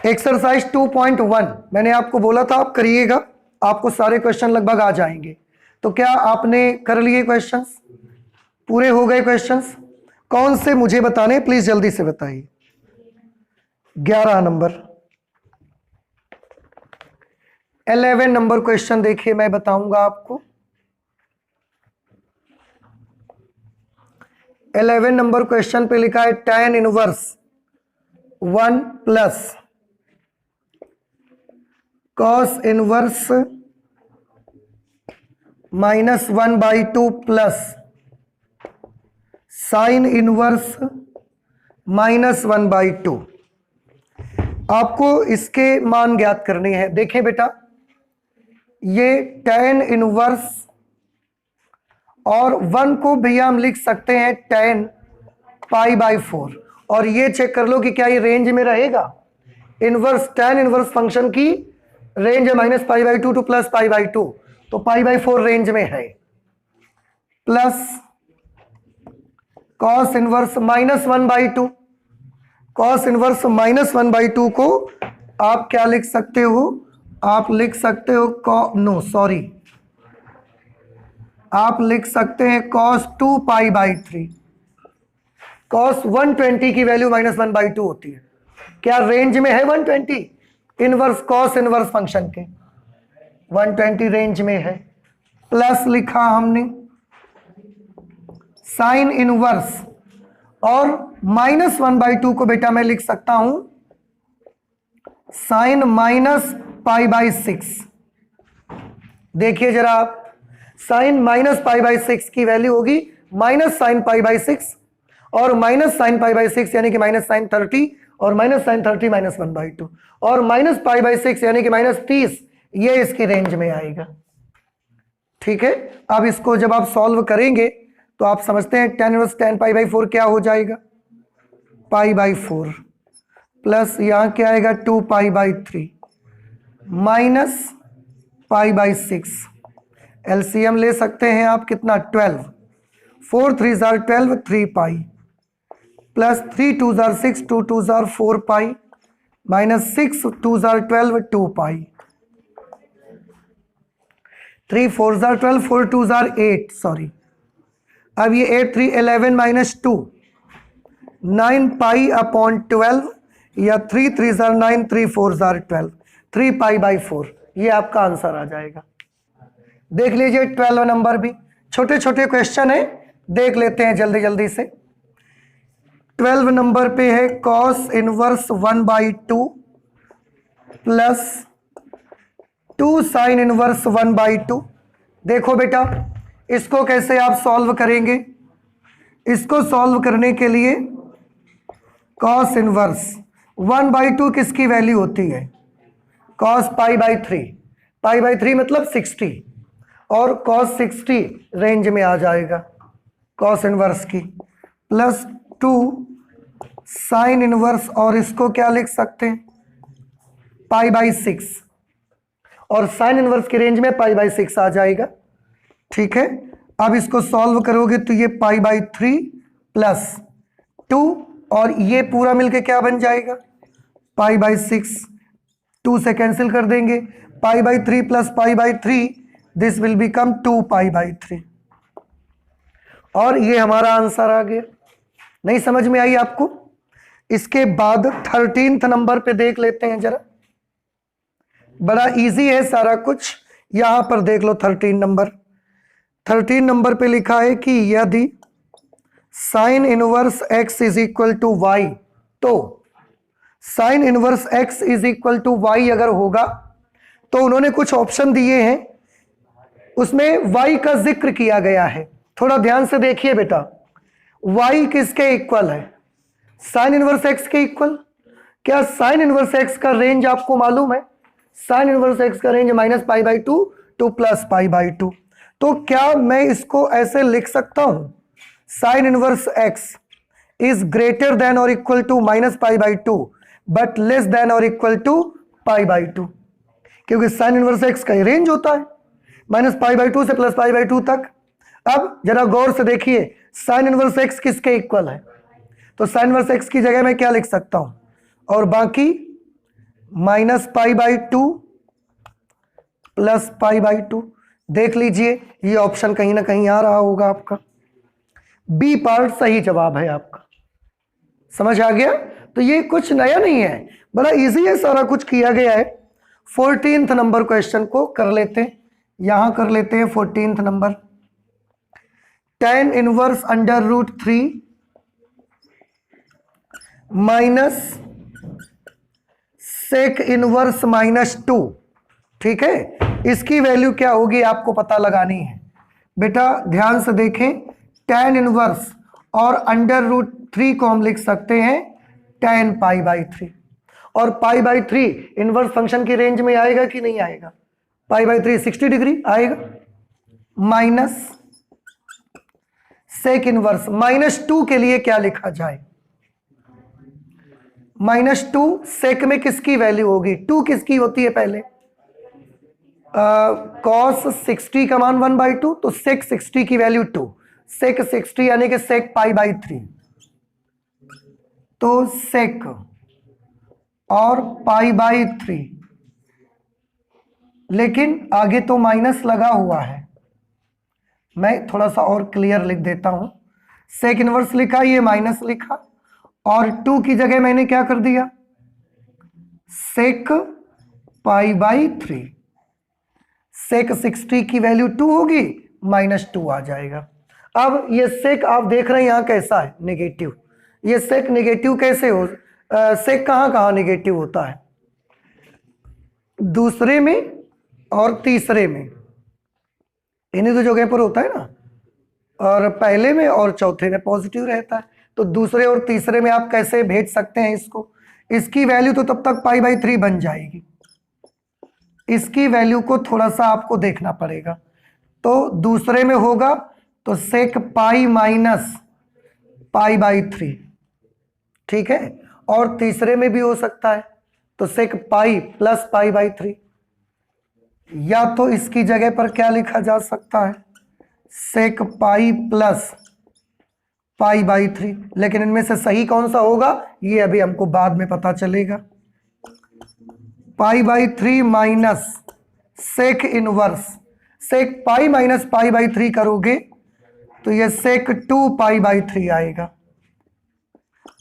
Exercise 2.1 मैंने आपको बोला था आप करिएगा, आपको सारे क्वेश्चन लगभग आ जाएंगे। तो क्या आपने कर लिए क्वेश्चंस? पूरे हो गए क्वेश्चंस? कौन से मुझे बताने, प्लीज जल्दी से बताइए। 11 नंबर, 11 नंबर क्वेश्चन देखिए, मैं बताऊंगा आपको। 11 नंबर क्वेश्चन पे लिखा है tan inverse 1 plus cos inverse -1/2 plus sine inverse -1/2। आपको इसके मान ज्ञात करने हैं। देखें बेटा, ये tan इनवर्स और 1 को भैया हम लिख सकते हैं tan π/4, और ये चेक कर लो कि क्या ये रेंज में रहेगा। इनवर्स tan इनवर्स फंक्शन की रेंज है -π/2 टू +π/2, तो π/4 रेंज में है। Plus cos inverse -1/2, cos inverse -1/2 को आप क्या लिख सकते हो? आप लिख सकते हो आप लिख सकते हैं cos 2π/3। cos 120 की वैल्यू -1/2 होती है। क्या रेंज में है 120? इनवर्स cos इनवर्स फंक्शन के 120 रेंज में है। प्लस लिखा हमने साइन इनवर्स, और -1/2 को बेटा मैं लिख सकता हूं साइन -π/6। देखिए जरा आप, साइन -π/6 की वैल्यू होगी -sin π/6, और -sin π/6 यानी कि -sin 30, और -sin 30 -1/2, और -π/6 यानी कि -30, ये इसकी रेंज में आएगा। ठीक है, अब इसको जब आप सॉल्व करेंगे तो आप समझते हैं tan इनवर्स tan π/4 क्या हो जाएगा? π/4 प्लस यहां क्या आएगा 2π/3 माइनस π/6। एलसीएम ले सकते हैं आप, कितना 12, 4 3 12, 3π प्लस 3 2 6, 2 2 4π माइनस 6 2 12, 2π, 3 4 12, 4 2 8, सॉरी। अब ये 8 3 11 माइनस 2, 9π/12, या 3 3 9, 3 4 12, 3π/4, ये आपका आंसर आ जाएगा। देख लीजिए 12 नंबर भी छोटे छोटे क्वेश्चन है, देख लेते हैं जल्दी जल्दी से। 12 नंबर पे है cos inverse 1/2 plus 2 sine inverse 1/2। देखो बेटा, इसको कैसे आप सॉल्व करेंगे? इसको सॉल्व करने के लिए cos इनवर्स 1/2 किसकी वैल्यू होती है? cos π/3, π/3 मतलब 60, और cos 60 रेंज में आ जाएगा cos इनवर्स की, प्लस 2 साइन इनवर्स, और इसको क्या लिख सकते हैं? π/6, और साइन इनवर्स की रेंज में π/6 आ जाएगा। ठीक है, अब इसको सॉल्व करोगे तो ये π/3 प्लस 2, और ये पूरा मिलके क्या बन जाएगा? π/6, 2 से कैंसिल कर देंगे, π/3 प्लस π/3, दिस विल बिकम 2π/3, और ये हमारा आंसर आ गया। नहीं समझ में आई आपको? इसके बाद 13th नंबर पे देख लेते हैं जरा, बड़ा इजी है सारा कुछ। यहां पर देख लो 13 नंबर पे लिखा है कि यदि sine inverse x is equal to y, तो sine inverse x is equal to y अगर होगा तो उन्होंने कुछ ऑप्शन दिए हैं, उसमें y का जिक्र किया गया है। थोड़ा ध्यान से देखिए बेटा, y किसके इक्वल है? साइन इनवर्स x के इक्वल। क्या साइन इनवर्स x का रेंज आपको मालूम है? साइन इनवर्स x का रेंज -π/2 टू +π/2। तो क्या मैं इसको ऐसे लिख सकता हूं, sine inverse x is greater than और equal to -π/2 but less than और इक्वल टू π/2, क्योंकि साइन इनवर्स x का रेंज होता है -π/2 से +π/2 तक। अब जरा गौर से देखिए, साइन इनवर्स x किसके इक्वल है? तो साइन इनवर्स x की जगह मैं क्या लिख सकता हूं, और बाकी minus pi by 2 plus pi by 2। देख लीजिए ये ऑप्शन कहीं ना कहीं आ रहा होगा आपका, बी पार्ट सही जवाब है आपका। समझ आ गया? तो ये कुछ नया नहीं है, बड़ा इजी है, सारा कुछ किया गया है। 14th नंबर क्वेश्चन को कर लेते हैं, यहां कर लेते हैं 14th number. tan inverse under root 3 minus sec inverse minus 2। ठीक है, इसकी वैल्यू क्या होगी आपको पता लगानी है। बेटा ध्यान से देखें, tan इनवर्स और अंडर रूट 3 को हम लिख सकते हैं tan पाई बाई 3, और पाई बाई 3 इनवर्स फंक्शन की रेंज में आएगा कि नहीं आएगा? पाई बाई 3 60 डिग्री आएगा। माइनस सेक इनवर्स माइनस 2 के लिए क्या लिखा जाए? माइनस 2 सेक में किसकी वैल्यू होगी? 2 किसकी होती है पहले? कॉस 60 का मान 1/2, तो सेक 60 की वैल्यू 2, सेक 60 यानी कि सेक पाई बाई 3, तो सेक और पाई बाई 3, लेकिन आगे तो माइनस लगा हुआ है। मैं थोड़ा सा और क्लियर लिख देता हूं, सेक इनवर्स लिखा, ये माइनस लिखा, और 2 की जगह मैंने क्या कर दिया? सेक पाई बाई 3। सेक 60 की वैल्यू 2 होगी, माइनस 2 आ जाएगा। अब ये सेक आप देख रहे हैं यहां कैसा है? नेगेटिव। ये सेक नेगेटिव कैसे हो? सेक कहां कहां नेगेटिव होता है? दूसरे में और तीसरे में, इन्हीं दो जगह पर होता है ना, और पहले में और चौथे में पॉजिटिव रहता है। तो दूसरे और तीसरे में आप कैसे भेज सकते हैं इसको? इसकी वैल्यू तो तब तक पाई बाई 3 बन जाएगी, इसकी वैल्यू को थोड़ा सा आपको देखना पड़ेगा। तो दूसरे में होगा तो सेक पाई माइनस पाई बाई 3, ठीक है, और तीसरे में भी हो सकता है तो सेक पाई प्लस पाई बाई 3, या तो इसकी जगह पर क्या लिखा जा सकता है? सेक पाई प्लस पाई बाई 3। लेकिन इनमें से सही कौन सा होगा ये अभी हमको बाद में पता चलेगा। Pi by 3 minus sec inverse, sec pi minus pi by 3 करोगे तो ये सेक 2 पाई बाई 3 आएगा,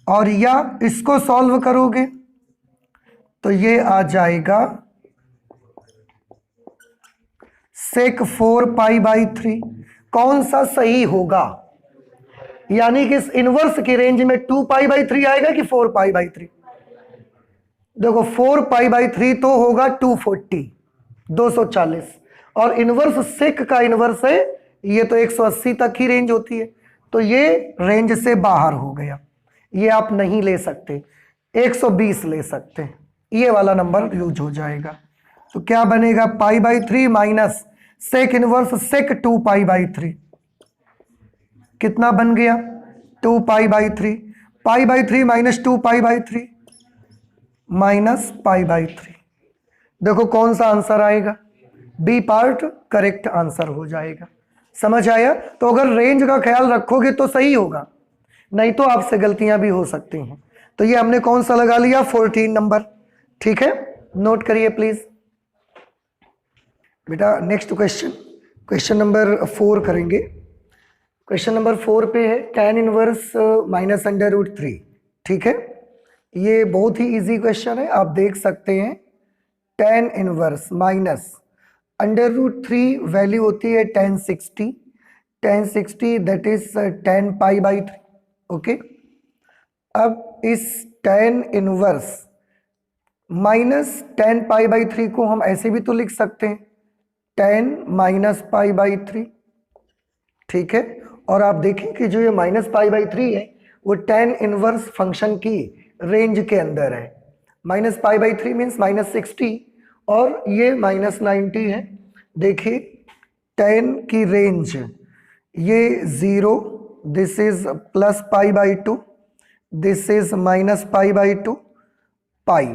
और या इसको सॉल्व करोगे तो ये आ जाएगा सेक 4 पाई बाई 3। कौन सा सही होगा? यानी कि इस इनवर्स की रेंज में 2 पाई बाई 3 आएगा कि 4 पाई बाई 3? देखो 4 पाई बाई 3 तो होगा 240, 240, और इनवर्स सेक का इनवर्स है ये तो 180 तक ही रेंज होती है, तो ये रेंज से बाहर हो गया, ये आप नहीं ले सकते, 120 ले सकते हैं, ये वाला नंबर यूज हो जाएगा। तो क्या बनेगा? Pi by 3 minus sec inverse sec 2 pi by 3, कितना बन गया? 2 pi by 3, pi by 3 minus 2 pi by 3 minus pi by 3। देखो कौन सा आंसर आएगा? बी पार्ट करेक्ट आंसर हो जाएगा। समझ आया? तो अगर रेंज का ख्याल रखोगे तो सही होगा, नहीं तो आपसे गलतियां भी हो सकती हैं। तो ये हमने कौन सा लगा लिया? 14 नंबर। ठीक है, नोट करिए प्लीज। बेटा नेक्स्ट क्वेश्चन, क्वेश्चन नंबर 4 करेंगे। क्वेश्चन नंबर 4 पे है tan inverse minus under root 3। ठीक है, ये बहुत ही इजी क्वेश्चन है, आप देख सकते हैं। tan inverse minus under root 3 value होती है tan 60, tan 60 that is tan pi by 3। Okay, अब इस tan inverse minus tan pi by 3 को हम ऐसे भी तो लिख सकते हैं tan माइनस पाई बाई 3। ठीक है, और आप देखें कि जो ये माइनस पाई बाई 3 है वो tan इनवर्स फंक्शन की रेंज के अंदर है। Minus pi by 3 means minus 60 और ये माइनस 90 है। देखिए tan की रेंज ये 0, this is plus pi by 2, this is minus pi by 2 pi.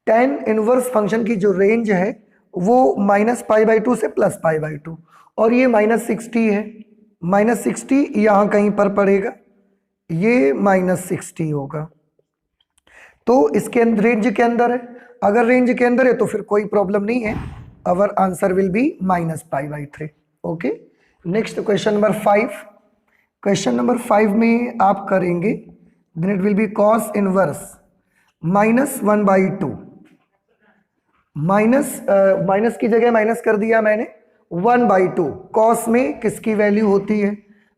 tan inverse function की जो रेंज है वो माइनस पाई बाई 2 से प्लस पाई बाई 2, और ये माइनस 60 है। माइनस 60 यहाँ कहीं पर पड़ेगा, ये माइनस 60 होगा, तो इसके रेंज के अंदर है। अगर रेंज के अंदर है तो फिर कोई प्रॉब्लम नहीं है, our answer will be -π/3। Okay, next question number 5। Question number 5 में आप करेंगे then it will be cos inverse -1/2। Minus की जगह माइनस कर दिया मैंने, 1/2 कॉस में किसकी वैल्यू होती है,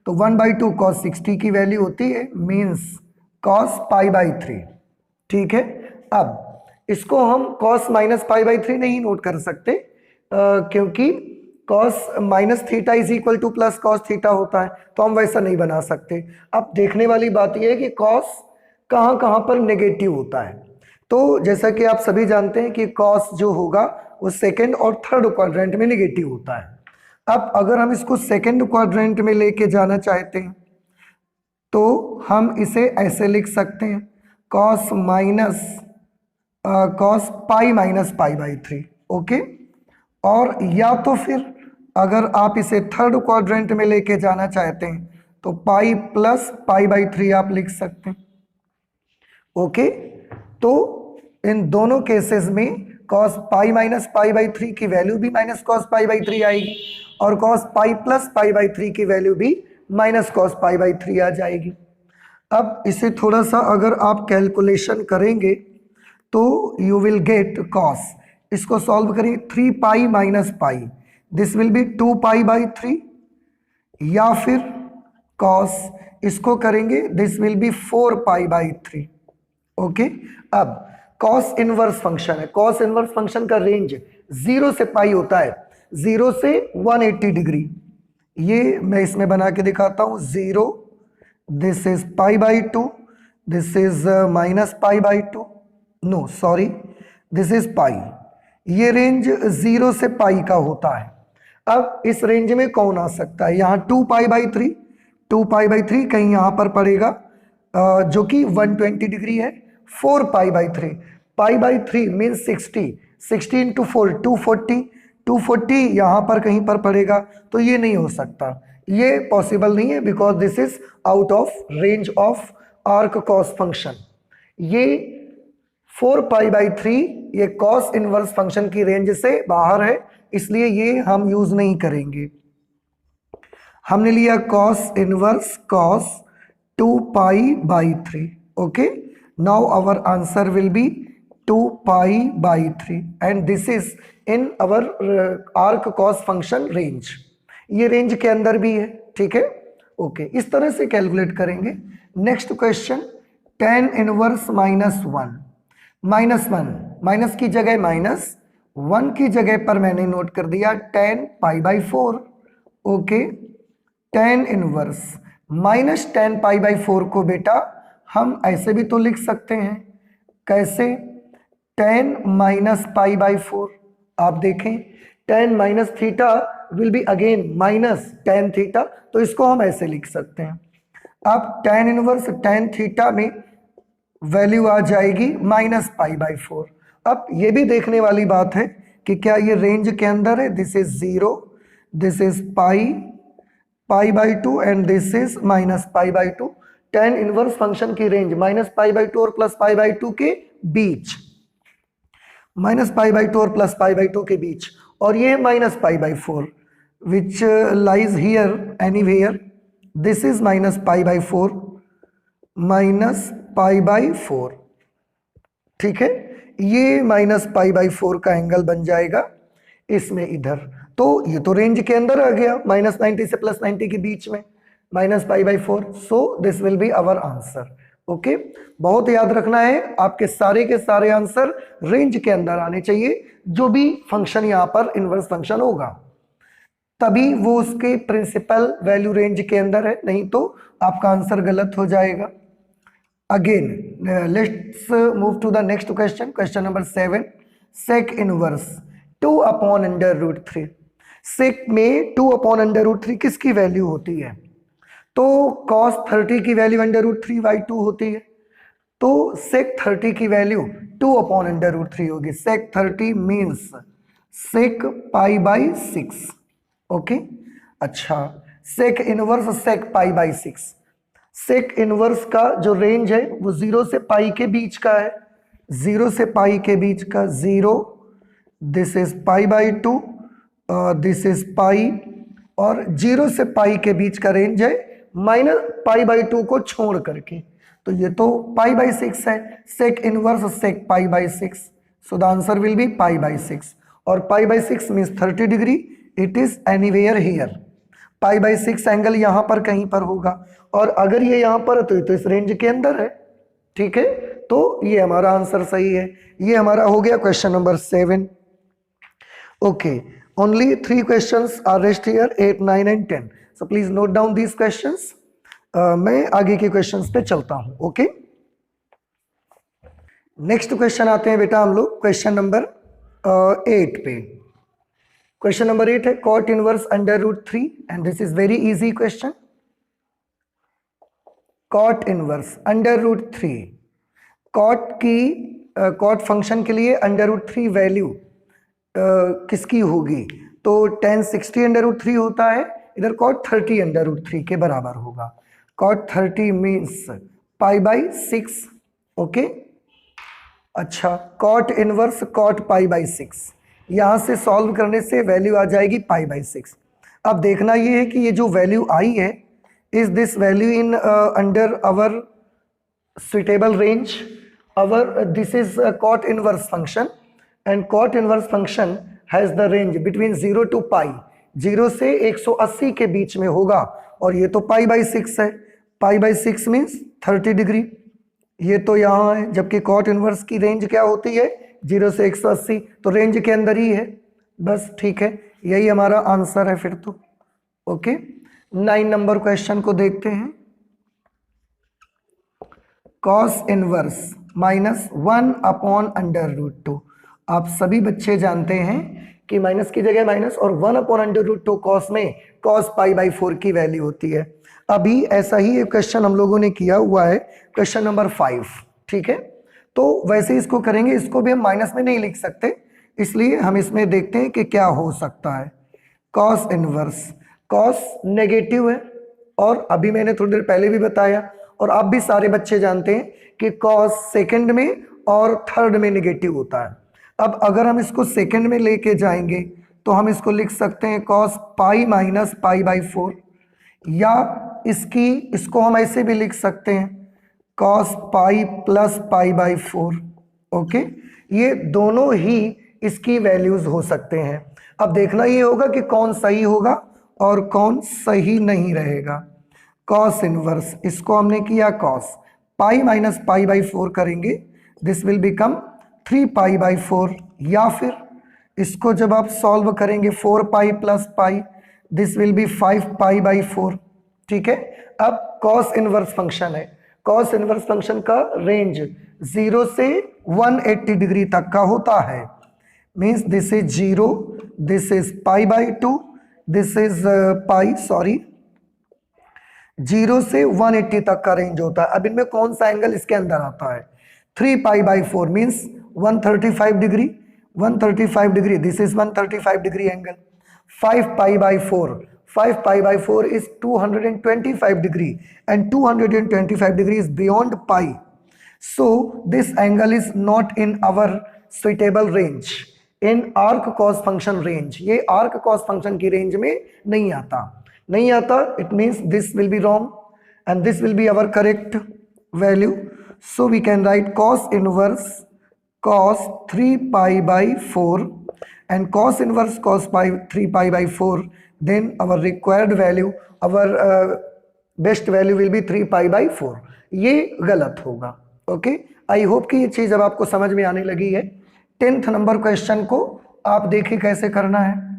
तो 1/2 cos 60 की वैल्यू होती है, मीन्स cos π/3। ठीक है, अब इसको हम cos -π/3 नहीं नोट कर सकते क्योंकि cos -θ is equal to plus cos θ होता है, तो हम वैसा नहीं बना सकते। अब देखने वाली बात यह है कि cos कहाँ कहाँ पर नेगेटिव होता है। तो जैसा कि आप सभी जानते हैं कि cos जो होगा वो सेकंड और थर्ड क्वाड्रेंट में नेगेटिव होता है। अब अगर हम इसको सेकंड क्वाड्रेंट में लेके जाना चाहते हैं तो हम इसे ऐसे लिख सकते हैं cos π/3। ओके, और या तो फिर अगर आप इसे थर्ड क्वाड्रेंट में लेके जाना चाहते हैं तो पाई प्लस π/3 आप लिख सकते हैं। ओके, तो इन दोनों केसेस में cos π-π/3 की वैल्यू भी -cos π/3 आएगी और cos π प्लस π/3 की वैल्यू भी -cos π/3 आ जाएगी। अब इसे थोड़ा सा अगर आप कैलकुलेशन करेंगे तो यू विल गेट cos, इसको सॉल्व करें 3π - π, दिस विल बी 2π/3, या फिर cos इसको करेंगे दिस विल बी 4π/3। ओके, अब cos इनवर्स फंक्शन है, cos इनवर्स फंक्शन का रेंज 0 से पाई होता है, 0 से 180 डिग्री। ये मैं इसमें बना के दिखाता हूं, 0, this is π/2, this is -π/2, no sorry this is pi. ये रेंज 0 से पाई का होता है। अब इस रेंज में कौन आ सकता है, यहाँ 2π/3, 2π/3 कहीं यहाँ पर पड़ेगा जो कि 120 डिग्री है। 4π/3, π/3 मीन्स 60, 60 इंटू 4 240, 240 यहाँ पर कहीं पर पड़ेगा, तो ये नहीं हो सकता, ये पॉसिबल नहीं है because this is out of range of arc cos function. ये 4π/3 ये कॉस इनवर्स फंक्शन की रेंज से बाहर है, इसलिए ये हम यूज नहीं करेंगे। हमने लिया cos inverse cos 2π/3। Okay, now our answer will be 2π/3 and this is in our arc cos function range। ये रेंज के अंदर भी है, ठीक है। ओके, इस तरह से कैलकुलेट करेंगे। Next question, tan inverse -1, minus की जगह माइनस, 1 की जगह पर मैंने नोट कर दिया tan π/4। Okay, tan inverse -tan π/4 को बेटा हम ऐसे भी तो लिख सकते हैं, कैसे, tan -π/4। आप देखें tan -θ will be again -tan θ, तो इसको हम ऐसे लिख सकते हैं। अब tan इनवर्स tan θ में वैल्यू आ जाएगी -π/4। अब ये भी देखने वाली बात है कि क्या ये रेंज के अंदर है, this is 0, this is π/2 and this is -π/2। tan inverse function की रेंज -π/2 और +π/2 के बीच, -π/2 और +π/2 के बीच, और ये -π/4 which lies here anywhere, this is -π/4, -π/4, ठीक है। ये -π/4 का एंगल बन जाएगा इसमें इधर, तो ये तो रेंज के अंदर आ गया, -90 से +90 के बीच में -π/4, so this will be our answer. Okay, बहुत याद रखना है, आपके सारे के सारे आंसर रेंज के अंदर आने चाहिए। जो भी फंक्शन यहाँ पर इनवर्स फंक्शन होगा तभी वो उसके प्रिंसिपल वैल्यू रेंज के अंदर है, नहीं तो आपका आंसर गलत हो जाएगा। Again let's move to the next question, question number 7। Sec inverse 2/√3। Sec में 2/√3 किसकी वैल्यू होती है, तो cos 30 की वैल्यू √3/2 होती है, तो sec 30 की वैल्यू 2/√3 होगी। sec 30 means sec π/6। ओके, अच्छा, sec inverse sec π/6। sec inverse का जो रेंज है वो 0 से पाई के बीच का है, 0 से पाई के बीच का 0, this is pi by 2, this is पाई, और 0 से पाई के बीच का रेंज है माइनस पाई बाई 2 को छोड़ करके, तो ये तो पाई बाई 6 है, sec inverse sec pi by 6, so the answer will be pi by 6, और pi by 6 means 30 degree, it is anywhere here, pi by 6 angle यहाँ पर कहीं पर होगा, और अगर ये यहाँ पर है तो ये तो इस रेंज के अंदर है, ठीक है, तो ये हमारा आंसर सही है। ये हमारा हो गया question number 7। Okay, only 3 questions are rest here, 8, 9 and 10, so please note down these questions. मैं आगे के क्वेश्चंस पे चलता हूं। ओके, नेक्स्ट क्वेश्चन आते हैं बेटा हम लोग क्वेश्चन नंबर 8 पे। क्वेश्चन नंबर 8 है cot inverse under root 3, and this is very easy question. Cot inverse under root 3, cot function के लिए अंडर रूट 3 वैल्यू किसकी होगी, तो tan 60 अंडर रूट 3 होता है, इधर कॉट 30 अंडर रूट 3 के बराबर होगा। Cot 30 means pi by 6। Okay, अच्छा, cot inverse cot pi by 6, यहाँ से सॉल्व करने से वैल्यू आ जाएगी पाई बाई 6। अब देखना ये है कि ये जो वैल्यू आई है, is this value in under our suitable range, our this is a cot inverse function, and cot inverse function has the range between 0 to pi, 0 से 180 के बीच में होगा, और ये तो पाई बाई 6 है, पाई बाई 6 मीन्स 30 डिग्री, ये तो यहाँ है, जबकि कॉट इनवर्स की रेंज क्या होती है 0 से 180, तो रेंज के अंदर ही है, बस ठीक है, यही हमारा आंसर है फिर तो। ओके, 9 नंबर क्वेश्चन को देखते हैं। Cos inverse minus 1 upon under root 2, आप सभी बच्चे जानते हैं कि माइनस की जगह माइनस और 1 अपॉन अंडर रूट 2 कॉस में कॉस पाई बाई 4 की वैल्यू होती है। अभी ऐसा ही एक क्वेश्चन हम लोगों ने किया हुआ है, क्वेश्चन नंबर 5, ठीक है, तो वैसे इसको करेंगे, इसको भी हम माइनस में नहीं लिख सकते, इसलिए हम इसमें देखते हैं कि क्या हो सकता है। कॉस इनवर्स, कॉस नेगेटिव है, और अभी मैंने थोड़ी देर पहले भी बताया, और आप भी सारे बच्चे जानते हैं कि कॉस सेकंड में और थर्ड में नेगेटिव होता है। अब अगर हम इसको सेकंड में लेके जाएंगे तो हम इसको लिख सकते हैं cos pi minus pi by 4, या इसको हम ऐसे भी लिख सकते हैं cos pi plus pi by 4। Okay, ये दोनों ही इसकी वैल्यूज हो सकते हैं। अब देखना ये होगा कि कौन सही होगा और कौन सही नहीं रहेगा। कॉस इनवर्स, इसको हमने किया cos pi minus pi by 4 करेंगे, this will become 3 pi by 4, या फिर इसको जब आप सॉल्व करेंगे 4 pi plus pi, this will B 5 pi by 4, ठीक है। अब कॉस इनवर्स फंक्शन है, कॉस इनवर्स फंक्शन का रेंज 0 से 180 डिग्री तक का होता है, means this is 0, this is pi by 2, this is pi, sorry, 0 से 180 तक का रेंज होता है। अब इनमें कौन सा एंगल इसके अंदर आता है, 3 pi by 4 means 135 degree, 135 degree, this is 135 degree angle. 5 pi by 4, 5 pi by 4 is 225 degree, and 225 degree is beyond pi, so this angle is not in our suitable range, in arc cos function range, ये arc cos function की range में नहीं आता, it means this will be wrong and this will be our correct value. So we can write cos inverse cos 3 pi by 4 and cos inverse cos 3 pi by 4, then our required value, our best value will be 3 pi by 4. ये गलत होगा। Okay, I hope कि ये चीज़ अब आपको समझ में आने लगी है। 10th नंबर क्वेश्चन को आप देखिए कैसे करना है।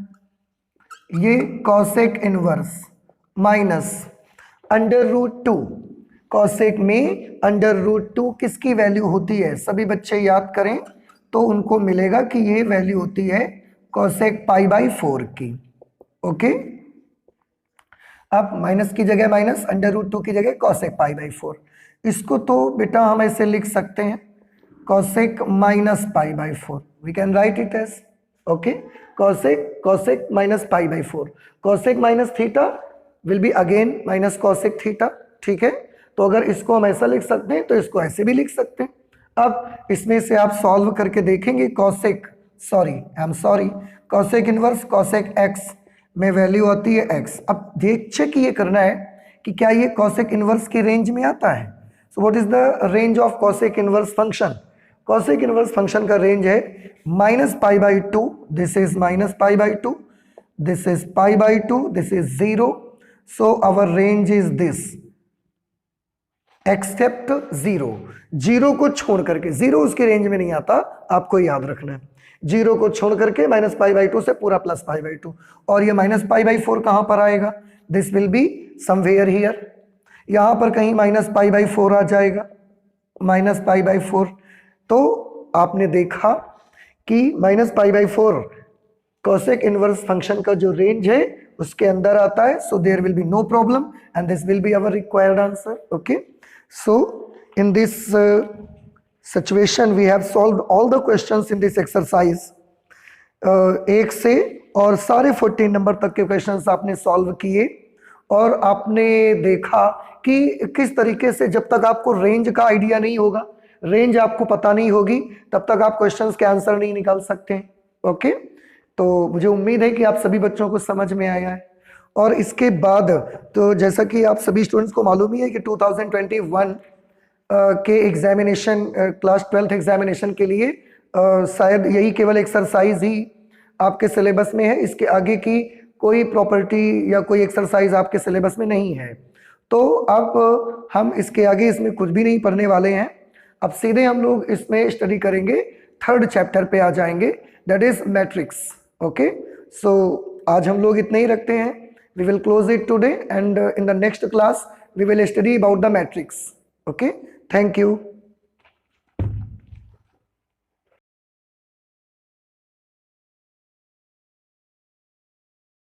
ये cosec inverse minus under root 2, cosec में अंडर रूट 2 किसकी वैल्यू होती है, सभी बच्चे याद करें तो उनको मिलेगा कि ये वैल्यू होती है कॉसेक पाई बाई 4 की। ओके, अब माइनस की जगह माइनस, अंडर रूट 2 की जगह कॉसेक पाई बाई 4। इसको तो बेटा हम ऐसे लिख सकते हैं cosec minus pi by 4, we can write it as okay, cosec minus pi by 4, cosec minus theta will be again minus cosec theta, ठीक है। तो अगर इसको हम ऐसा लिख सकते हैं तो इसको ऐसे भी लिख सकते हैं। अब इसमें से आप सॉल्व करके देखेंगे कॉसेक इनवर्स कॉसेक एक्स में वैल्यू आती है एक्स। अब चेक ये करना है कि क्या ये कॉसेक इनवर्स की रेंज में आता है। So what is the range of cosec inverse function? Cosec inverse function का रेंज है -π/2, this is -π/2, this is π/2, this is 0, so our range is this except 0 को छोड़ करके, 0 उसकी रेंज में नहीं आता, आपको याद रखना है। 0 को छोड़ करके -π/2 से पूरा +π/2, और ये -π/4 कहां पर आएगा? This will be somewhere here, यहां पर कहीं -π/4 आ जाएगा, -π/4। तो आपने देखा कि -π/4 कॉसेक इनवर्स फंक्शन का जो रेंज है उसके अंदर आता है, so there will be no problem and this will be our required answer. Okay, so in this situation we have solved all the questions in this exercise. 1 से और सारे 14 नंबर तक के क्वेश्चंस आपने सॉल्व किए, और आपने देखा कि किस तरीके से, जब तक आपको रेंज का आइडिया नहीं होगा, रेंज आपको पता नहीं होगी, तब तक आप क्वेश्चंस के आंसर नहीं निकाल सकते। ओके, तो मुझे उम्मीद है कि आप सभी बच्चों को समझ में आया है। और इसके बाद तो जैसा कि आप सभी स्टूडेंट्स को मालूम ही है कि 2021 के एग्जामिनेशन, क्लास 12th एग्जामिनेशन के लिए शायद यही केवल एक्सरसाइज ही आपके सिलेबस में है, इसके आगे की कोई प्रॉपर्टी या कोई एक्सरसाइज आपके सिलेबस में नहीं है। तो अब हम इसके आगे इसमें कुछ भी नहीं पढ़ने वाले हैं, अब सीधे हम लोग इसमें स्टडी करेंगे, 3rd चैप्टर पे आ जाएंगे, that is matrix. Okay, so आज हम लोग इतना ही रखते हैं। We will close it today and in the next class we will study about the matrix. Okay, thank you.